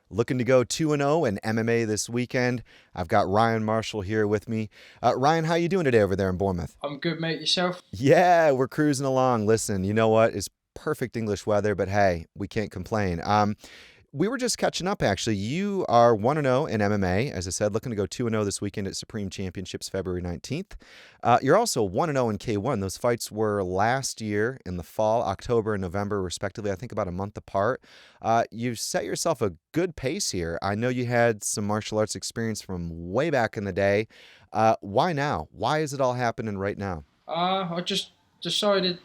Looking to go 2-0 in MMA this weekend. I've got Ryan Marshall here with me. Ryan, how you doing today over there in Bournemouth? I'm good, mate. Yourself? Yeah, we're cruising along. Listen, you know what? It's perfect English weather, but hey, we can't complain. We were just catching up, actually. You are 1-0 in MMA, as I said, looking to go 2-0 this weekend at Supreme Championships February 19th. You're also 1-0 in K1. Those fights were last year in the fall, October and November, respectively, I think about a month apart. You've set yourself a good pace here. I know you had some martial arts experience from way back in the day. Why now? Why is it all happening right now? I just decided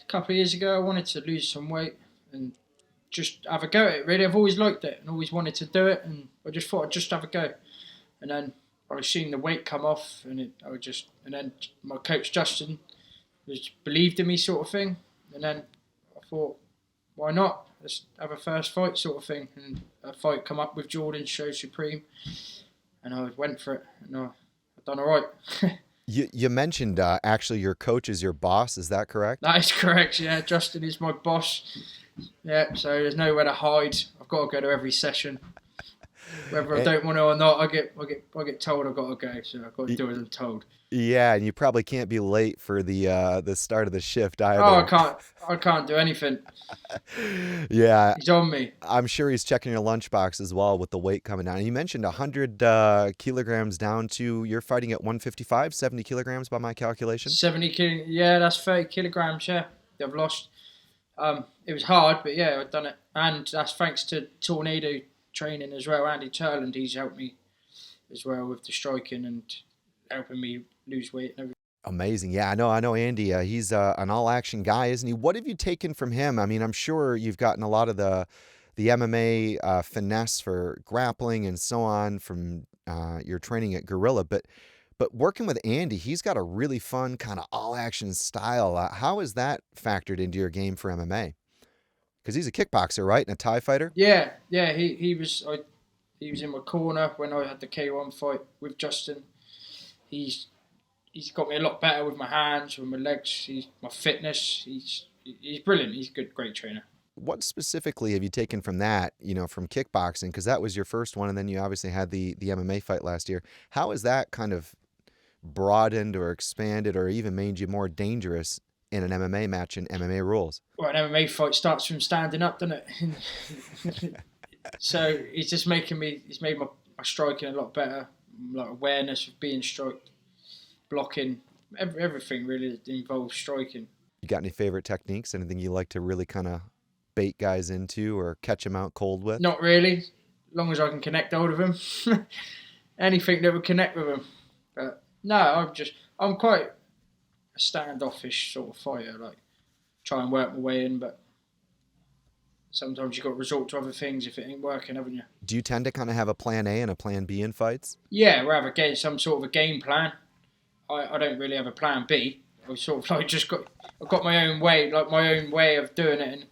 a couple of years ago I wanted to lose some weight and just have a go at it. Really, I've always liked it and always wanted to do it, and I just thought I'd just have a go. And then I was seeing the weight come off, and then my coach Justin was believed in me, sort of thing. And then I thought, why not? Let's have a first fight, sort of thing. And a fight come up with Jordan Show Supreme, and I went for it, and I've done all right. You mentioned actually your coach is your boss. Is that correct? That is correct. Yeah, Justin is my boss. Yeah, so there's nowhere to hide. I've got to go to every session, whether I Eh, don't want to or not. I get told I've got to go, so I've got to do as I'm told. Yeah, and you probably can't be late for the start of the shift Oh, I either. can't. I can't do anything. Yeah, He's on me. I'm sure he's checking your lunchbox as well with the weight coming down. You mentioned 100 kilograms down to you're fighting at 155, 70 kilograms by my calculation. 70 kilo. Yeah, that's 30 kilograms. Yeah, I've lost. It was hard, but yeah, I've done it, and that's thanks to Tornado training as well. Andy Turland, he's helped me as well with the striking and helping me lose weight and everything. Amazing. Yeah, I know Andy. He's an all-action guy, isn't he? What have you taken from him? I mean, I'm sure you've gotten a lot of the MMA finesse for grappling and so on from your training at Gorilla, but working with Andy, he's got a really fun kind of all-action style. How has that factored into your game for MMA? Because he's a kickboxer, right, and a Thai fighter. Yeah, yeah, he was in my corner when I had the K1 fight with Justin. He's he's got me a lot better with my hands, with my legs. He's my fitness. He's brilliant. He's a good, great trainer. What specifically have you taken from that, from kickboxing? Because that was your first one, and then you obviously had the MMA fight last year. How has that kind of broadened or expanded or even made you more dangerous in an MMA match and MMA rules? Well, an MMA fight starts from standing up, doesn't it? So he's just making me. He's made my striking a lot better. Like awareness of being striked, blocking, everything really that involves striking. You got any favorite techniques? Anything you like to really kind of bait guys into or catch them out cold with? Not really, as long as I can connect hold of him. Anything that would connect with him. But no, I'm quite a standoffish sort of fighter. Like try and work my way in, but sometimes you've got to resort to other things if it ain't working, haven't you? Do you tend to kind of have a plan A and a plan B in fights? Yeah, we have some sort of a game plan. I don't really have a plan B. I sort of like just I've got my own way, like my own way of doing it, and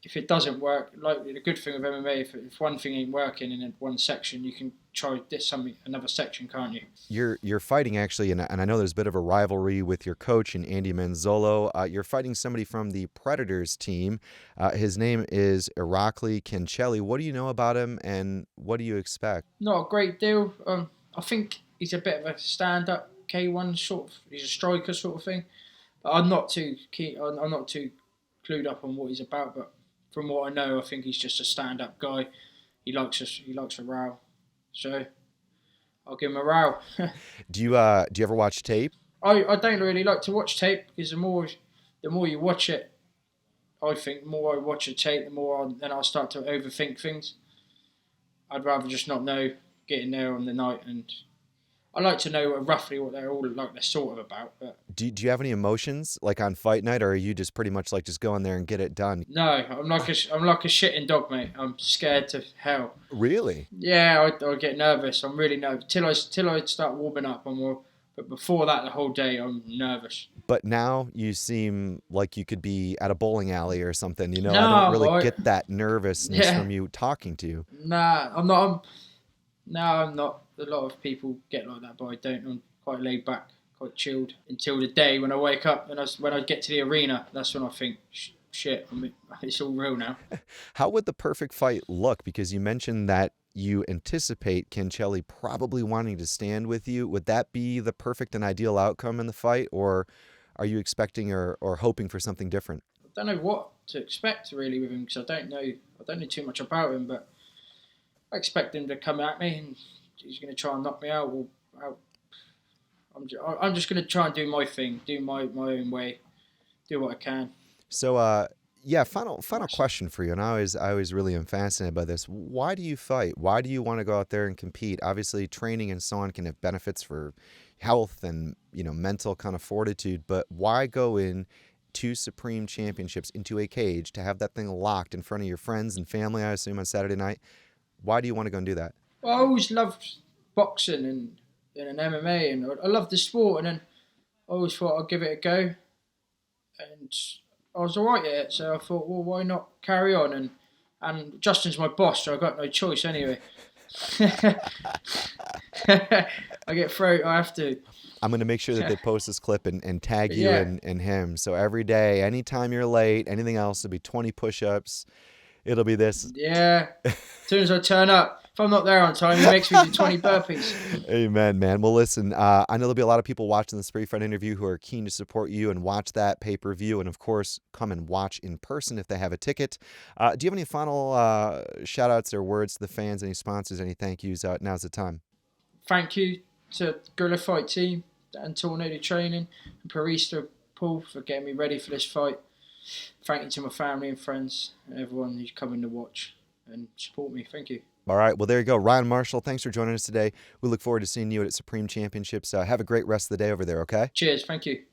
if it doesn't work, like the good thing with MMA, if one thing ain't working in one section, you can try this something another section, can't you? You're fighting actually, and I know there's a bit of a rivalry with your coach and Andy Manzolo. You're fighting somebody from the Predators team. His name is Irakli Kencheli. What do you know about him, and what do you expect? Not a great deal. I think he's a bit of a stand-up K1 sort of. He's a striker sort of thing. But I'm not too keen. I'm not too clued up on what he's about. But from what I know, I think he's just a stand-up guy. He likes a row. So I'll give him a row. Do you ever watch tape? I don't really like to watch tape because the more you watch it, I think the more I watch a tape, then I'll start to overthink things. I'd rather just not know, get in there on the night, and I like to know roughly what they're all like. They're sort of about, but Do you have any emotions like on fight night, or are you just pretty much like just go in there and get it done? no, I'm like a shitting dog, mate. I'm scared to hell. Really? Yeah, I get nervous. I'm really nervous till I start warming up. I'm more, but before that, the whole day I'm nervous. But now you seem like you could be at a bowling alley or something. I don't No, really boy. get that nervousness Yeah, from you talking to you. nah, I'm not. No, I'm not. A lot of people get like that, but I don't. I'm quite laid back, quite chilled until the day when I wake up and when I get to the arena. That's when I think shit, I mean, it's all real now. How would the perfect fight look? Because you mentioned that you anticipate Cancelli probably wanting to stand with you. Would that be the perfect and ideal outcome in the fight, or are you expecting or hoping for something different? I don't know what to expect really with him because I don't know too much about him, but I expect him to come at me and he's going to try and knock me out. I'm just going to try and do my thing, do my own way, do what I can. So, yeah, final question for you, and I always really am fascinated by this. Why do you fight? Why do you want to go out there and compete? Obviously, training and so on can have benefits for health and mental kind of fortitude, but why go in two Supreme Championships into a cage to have that thing locked in front of your friends and family? I assume on Saturday night. Why do you want to go and do that? Well, I always loved boxing and MMA, and I loved the sport, and then I always thought I'd give it a go, and I was alright at it. So I thought, well, why not carry on? And Justin's my boss, so I got no choice anyway. I get thrown. I have to. I'm going to make sure that they post this clip and tag But you yeah, and him. So every day, anytime you're late, anything else, it'll be 20 push-ups. It'll be this. yeah. As soon as I turn up, if I'm not there on time, he makes me do 20 burpees. Amen, man. Well, listen, I know there'll be a lot of people watching this Free Fight interview who are keen to support you and watch that pay-per-view, and of course, come and watch in person if they have a ticket. Do you have any final shout-outs or words to the fans, any sponsors, any thank yous? Now's the time. Thank you to Gorilla Fight Team and Tornado Training and Parista Paul for getting me ready for this fight. Thank you to my family and friends and everyone who's coming to watch and support me. Thank you. All right, well, there you go. Ryan Marshall, thanks for joining us today. We look forward to seeing you at Supreme Championships. Have a great rest of the day over there, okay? Cheers. Thank you.